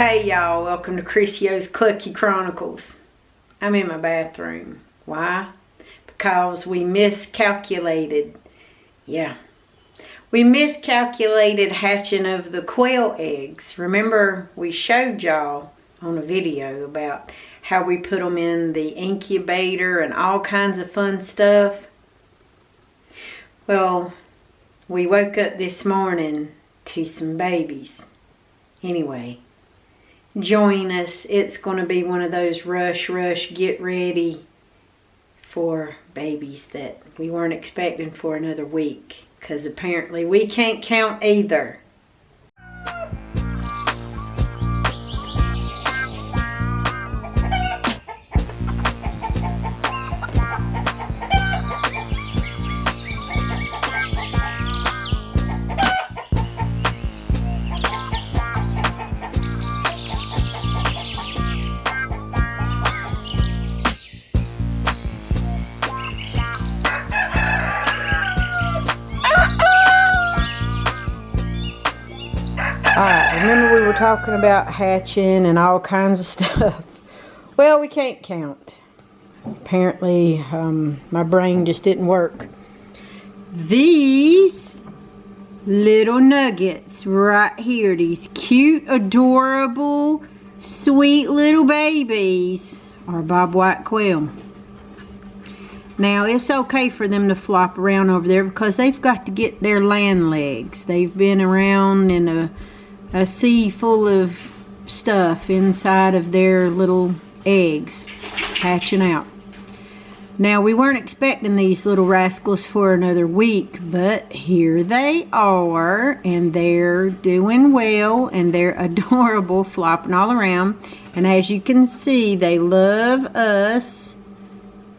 Hey y'all, welcome to Chrisio's Clucky Chronicles. I'm in my bathroom. Why? Because we miscalculated. Yeah. We miscalculated hatching of the quail eggs. Remember we showed y'all on a video about how we put them in the incubator and all kinds of fun stuff? Well, we woke up this morning to some babies. Anyway, join us. It's going to be one of those rush, get ready for babies that we weren't expecting for another week. Because apparently we can't count either. Alright, remember we were talking about hatching and all kinds of stuff. Well, we can't count. Apparently, my brain just didn't work. These little nuggets right here, these cute, adorable, sweet little babies are bobwhite quail. Now, it's okay for them to flop around over there because they've got to get their land legs. They've been around in a sea full of stuff inside of their little eggs hatching out. Now, we weren't expecting these little rascals for another week, but here they are, and they're doing well, and they're adorable, flopping all around. And as you can see, they love us,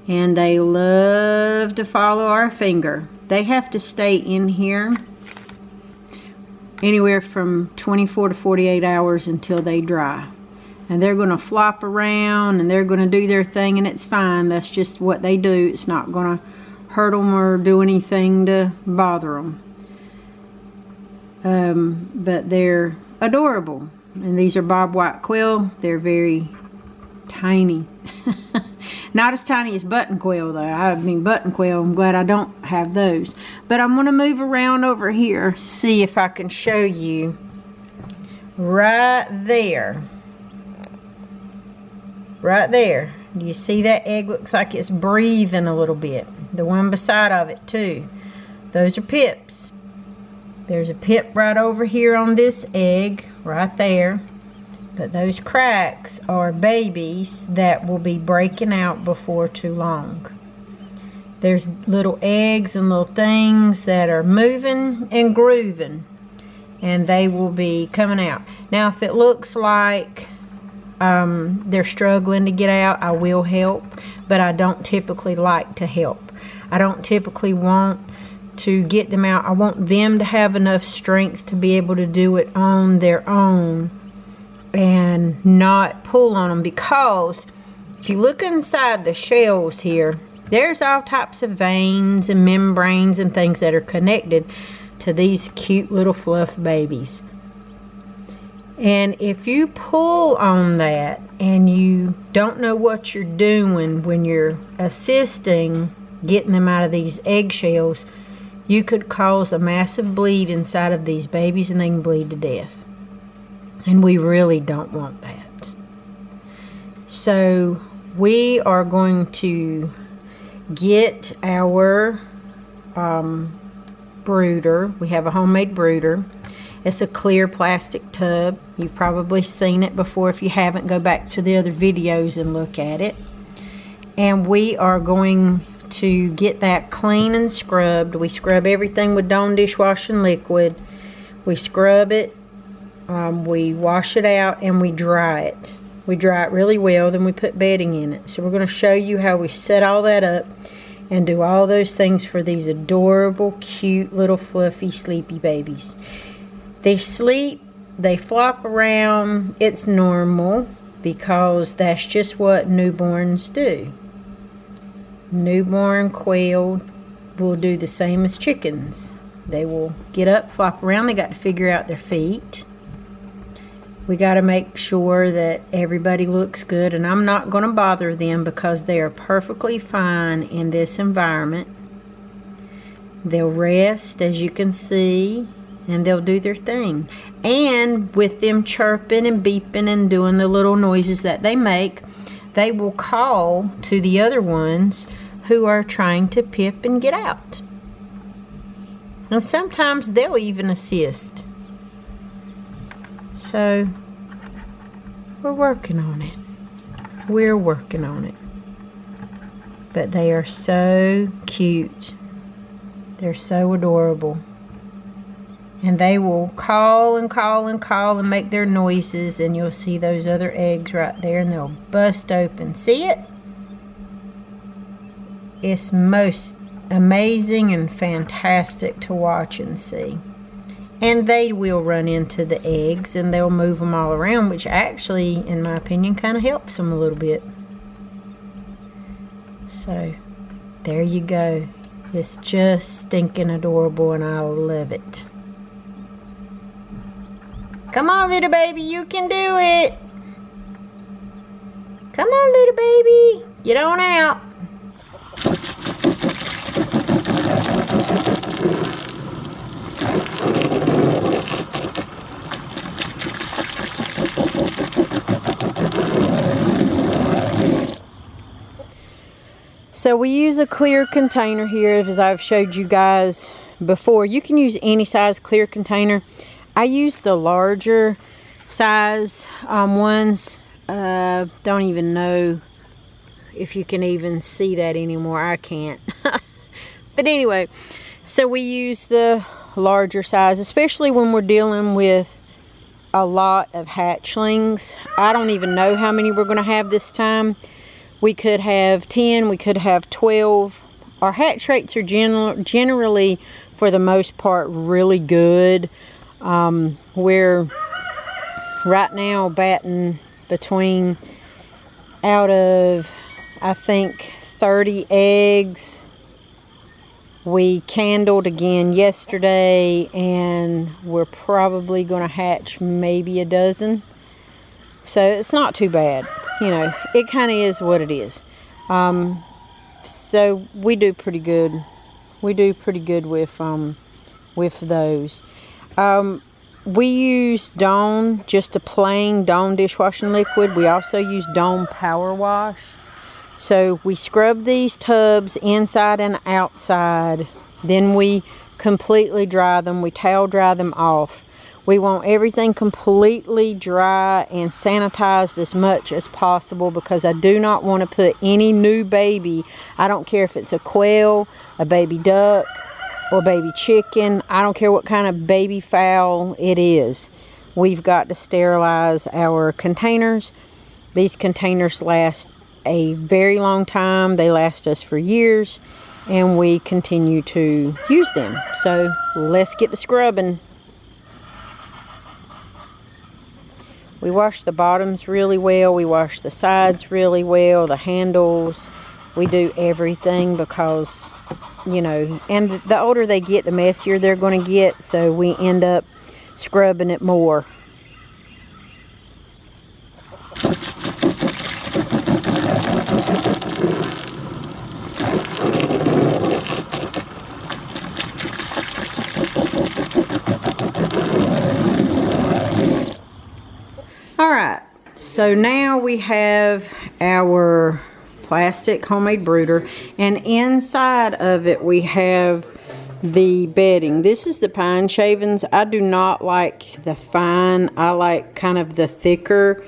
and they love to follow our finger. They have to stay in here anywhere from 24 to 48 hours until they dry. And they're going to flop around and they're going to do their thing, and it's fine. That's just what they do. It's not going to hurt them or do anything to bother them. But they're adorable. And these are bobwhite quail. They're very tiny. Not as tiny as button quail though. I mean button quail, I'm glad I don't have those. But I'm going to move around over here, see if I can show you right there. Right there. Do you see that egg? Looks like it's breathing a little bit. The one beside of it too. Those are pips. There's a pip right over here on this egg, right there. But those cracks are babies that will be breaking out before too long. There's little eggs and little things that are moving and grooving, and they will be coming out. Now, if it looks like they're struggling to get out, I will help, but I don't typically like to help. I don't typically want to get them out. I want them to have enough strength to be able to do it on their own and not pull on them, because if you look inside the shells here, there's all types of veins and membranes and things that are connected to these cute little fluff babies. And if you pull on that and you don't know what you're doing when you're assisting getting them out of these eggshells, you could cause a massive bleed inside of these babies, and they can bleed to death. And we really don't want that. So we are going to get our brooder. We have a homemade brooder. It's a clear plastic tub. You've probably seen it before. If you haven't, go back to the other videos and look at it. And we are going to get that clean and scrubbed. We scrub everything with Dawn dishwashing liquid. We scrub it. We wash it out and we dry it. We dry it really well, then we put bedding in it. So we're going to show you how we set all that up and do all those things for these adorable, cute, little fluffy, sleepy babies. They sleep, they flop around. It's normal because that's just what newborns do. Newborn quail will do the same as chickens. They will get up, flop around. They got to figure out their feet. We got to make sure that everybody looks good, and I'm not going to bother them because they are perfectly fine in this environment. They'll rest, as you can see, and they'll do their thing. And with them chirping and beeping and doing the little noises that they make, they will call to the other ones who are trying to pip and get out. And sometimes they'll even assist. So, we're working on it. We're working on it. But they are so cute. They're so adorable. And they will call and call and call and make their noises, and you'll see those other eggs right there, and they'll bust open. See it? It's most amazing and fantastic to watch and see. And they will run into the eggs and they'll move them all around, which actually, in my opinion, kind of helps them a little bit. So, there you go. It's just stinking adorable and I love it. Come on, little baby, you can do it. Come on, little baby, get on out. So we use a clear container here, as I've showed you guys before. You can use any size clear container. I use the larger size ones. Don't even know if you can even see that anymore. I can't. But anyway, so we use the larger size, especially when we're dealing with a lot of hatchlings. I don't even know how many we're going to have this time. We could have 10, we could have 12. Our hatch rates are generally, for the most part, really good. We're right now batting between, out of, I think, 30 eggs. We candled again yesterday, and we're probably going to hatch maybe a dozen. So it's not too bad. You know, it kind of is what it is. So we do pretty good. We do pretty good with those. We use Dawn, just a plain Dawn dishwashing liquid. We also use Dawn Power Wash. So we scrub these tubs inside and outside. Then we completely dry them. We towel dry them off. We want everything completely dry and sanitized as much as possible, because I do not want to put any new baby, I don't care if it's a quail, a baby duck, or baby chicken, I don't care what kind of baby fowl it is. We've got to sterilize our containers. These containers last a very long time. They last us for years, and we continue to use them. So let's get to scrubbing. We wash the bottoms really well. We wash the sides really well, the handles. We do everything because, you know, and the older they get, the messier they're going to get. So we end up scrubbing it more. Alright, so now we have our plastic homemade brooder, and inside of it we have the bedding. This is the pine shavings. I do not like the fine. I like kind of the thicker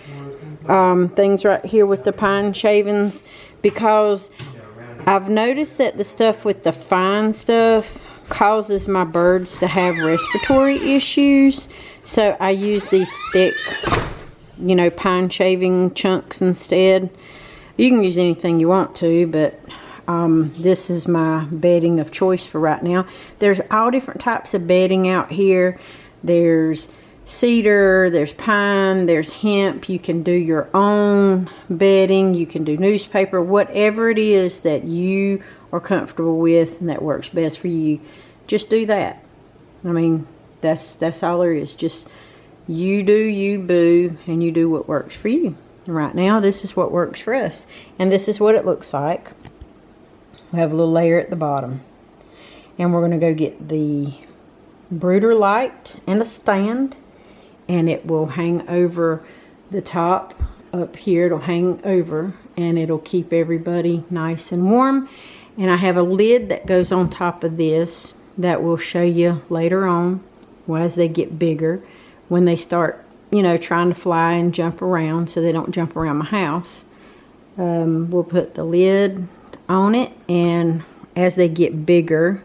things right here with the pine shavings, because I've noticed that the stuff with the fine stuff causes my birds to have respiratory issues. So I use these thick, you know, pine shaving chunks instead. You can use anything you want to, but this is my bedding of choice for right now. There's all different types of bedding out here. There's cedar, there's pine, there's hemp. You can do your own bedding. You can do newspaper, whatever it is that you are comfortable with and that works best for you. Just do that. I mean, that's all there is. Just You do you, boo, and you do what works for you. And right now, this is what works for us. And this is what it looks like. We have a little layer at the bottom. And we're going to go get the brooder light and a stand. And it will hang over the top up here. It'll hang over and it'll keep everybody nice and warm. And I have a lid that goes on top of this that will show you later on as they get bigger, when they start, you know, trying to fly and jump around, so they don't jump around my house. We'll put the lid on it, and as they get bigger,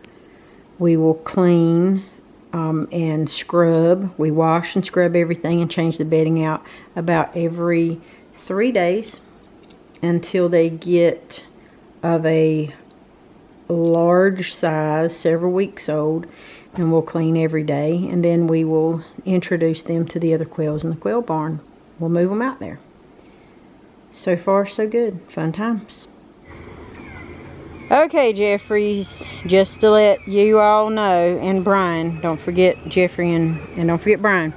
we will clean and scrub. We wash and scrub everything and change the bedding out about every 3 days until they get of a large size, several weeks old, and we'll clean every day, and then we will introduce them to the other quails in the quail barn. We'll move them out there. So far, so good. Fun times. Okay, Jeffries, just to let you all know, and Brian, don't forget Jeffrey and don't forget Brian.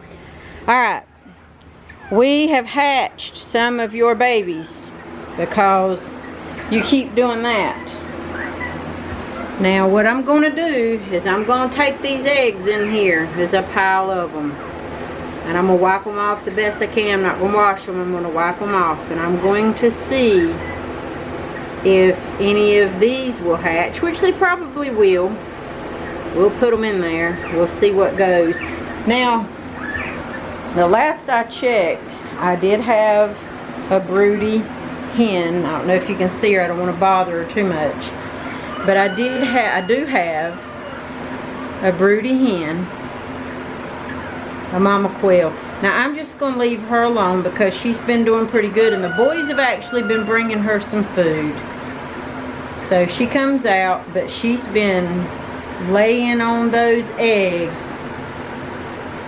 Alright, we have hatched some of your babies because you keep doing that. Now what I'm going to do is I'm going to take these eggs in here. There's a pile of them. And I'm going to wipe them off the best I can. I'm not going to wash them. I'm going to wipe them off. And I'm going to see if any of these will hatch, which they probably will. We'll put them in there. We'll see what goes. Now, the last I checked, I did have a broody hen. I don't know if you can see her. I don't want to bother her too much. But I do have a broody hen, a mama quail. Now I'm just going to leave her alone because she's been doing pretty good, and the boys have actually been bringing her some food. So she comes out, but she's been laying on those eggs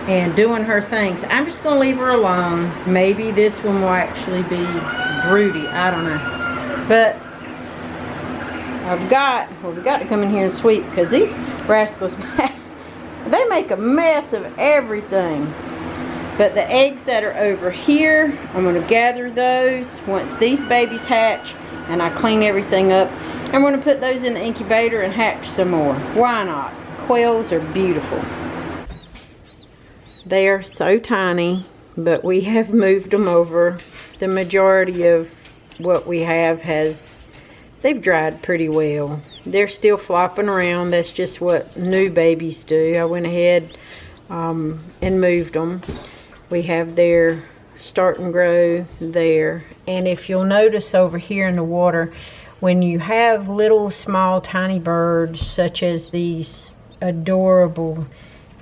and doing her things. I'm just going to leave her alone. Maybe this one will actually be broody. I don't know. But we've got to come in here and sweep because these rascals, they make a mess of everything. But the eggs that are over here, I'm going to gather those once these babies hatch, and I clean everything up. I'm going to put those in the incubator and hatch some more. Why not? Quails are beautiful. They are so tiny, but we have moved them over. The majority of what we have they've dried pretty well. They're still flopping around. That's just what new babies do. I went ahead and moved them. We have their start and grow there. And if you'll notice over here in the water, when you have little small tiny birds such as these adorable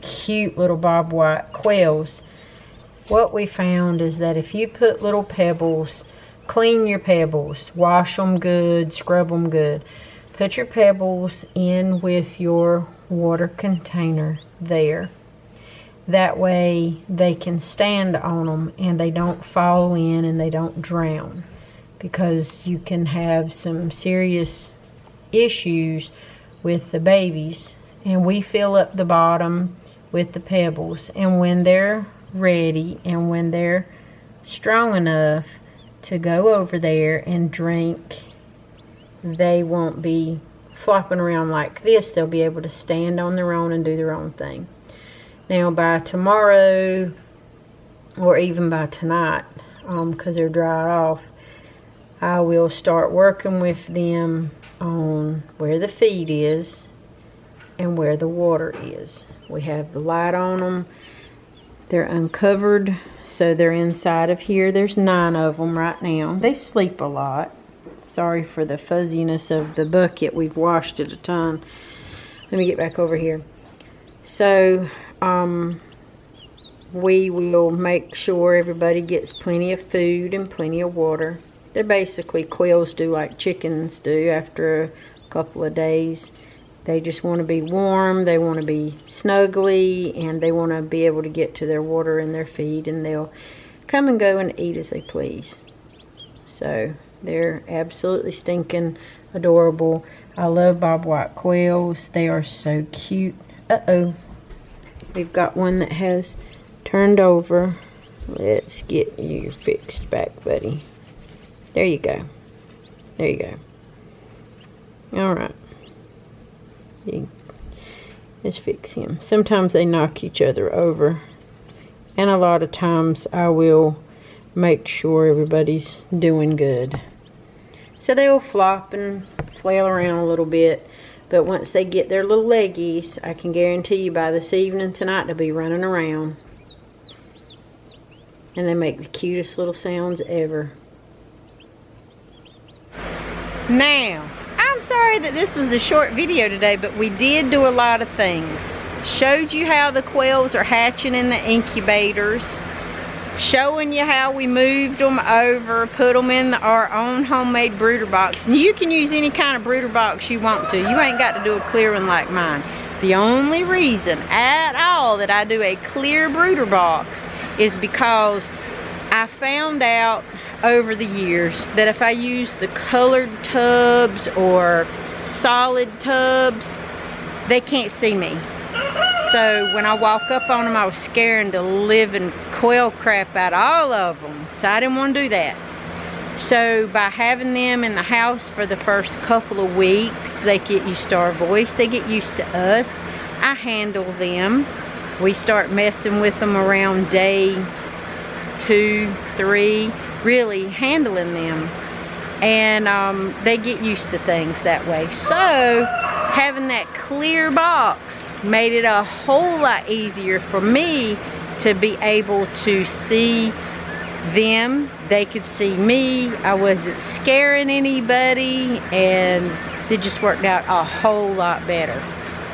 cute little bobwhite quails, what we found is that if you put little pebbles, clean your pebbles, wash them good, scrub them good, put your pebbles in with your water container there. That way they can stand on them and they don't fall in and they don't drown, because you can have some serious issues with the babies. And we fill up the bottom with the pebbles, and when they're ready and when they're strong enough to go over there and drink, they won't be flopping around like this. They'll be able to stand on their own and do their own thing. Now by tomorrow, or even by tonight, because they're dried off, I will start working with them on where the feed is and where the water is. We have the light on them. They're uncovered, so they're inside of here. There's 9 of them right now. They sleep a lot. Sorry for the fuzziness of the bucket. We've washed it a ton. Let me get back over here. So, we will make sure everybody gets plenty of food and plenty of water. They're basically, quails do like chickens do after a couple of days. They just want to be warm, they want to be snuggly, and they want to be able to get to their water and their feed, and they'll come and go and eat as they please. So they're absolutely stinking adorable. I love bobwhite quails. They are so cute. Uh-oh. We've got one that has turned over. Let's get you fixed back, buddy. There you go. There you go. Alright. Let's fix him. Sometimes they knock each other over. And a lot of times I will make sure everybody's doing good. So they'll flop and flail around a little bit. But once they get their little leggies, I can guarantee you by this evening tonight they'll be running around. And they make the cutest little sounds ever. Now, I'm sorry that this was a short video today, but we did do a lot of things. Showed you how the quails are hatching in the incubators. Showing you how we moved them over, put them in our own homemade brooder box. And you can use any kind of brooder box you want to. You ain't got to do a clear one like mine. The only reason at all that I do a clear brooder box is because I found out over the years that if I use the colored tubs or solid tubs, they can't see me. So when I walk up on them, I was scaring the living quail crap out of all of them. So I didn't want to do that. So by having them in the house for the first couple of weeks, they get used to our voice, they get used to us. I handle them. We start messing with them around day 2, 3, really handling them. And they get used to things that way. So having that clear box made it a whole lot easier for me to be able to see them. They could see me. I wasn't scaring anybody, and it just worked out a whole lot better.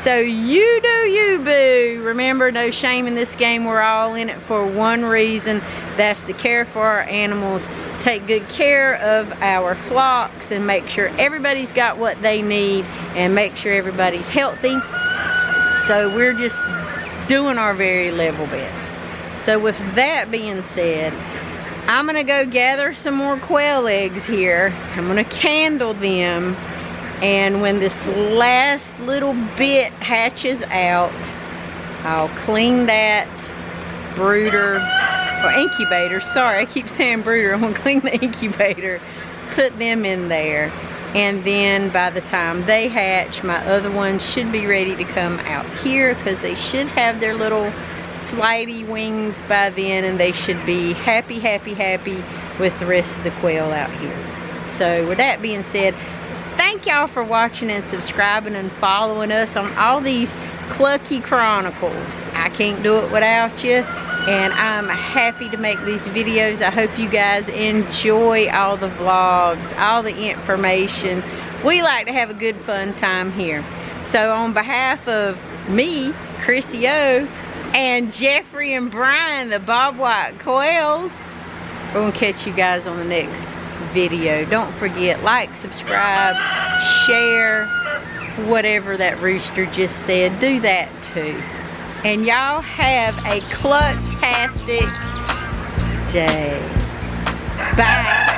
So you do you, boo. Remember, no shame in this game. We're all in it for one reason. That's to care for our animals, take good care of our flocks, and make sure everybody's got what they need, and make sure everybody's healthy. So we're just doing our very level best. So with that being said, I'm gonna go gather some more quail eggs here. I'm gonna candle them. And when this last little bit hatches out, I'll clean that brooder, or incubator, sorry, I keep saying brooder, I'm gonna clean the incubator, put them in there, and then by the time they hatch, my other ones should be ready to come out here, because they should have their little flighty wings by then, and they should be happy, happy, happy with the rest of the quail out here. So with that being said, thank y'all for watching and subscribing and following us on all these Clucky Chronicles. I can't do it without you, and I'm happy to make these videos. I hope you guys enjoy all the vlogs, all the information. We like to have a good fun time here. So on behalf of me, Chrissy O, and Jeffrey and Brian, the bobwhite quails, we're gonna catch you guys on the next video. Don't forget, like, subscribe, share, whatever that rooster just said, do that too. And y'all have a clucktastic day. Bye.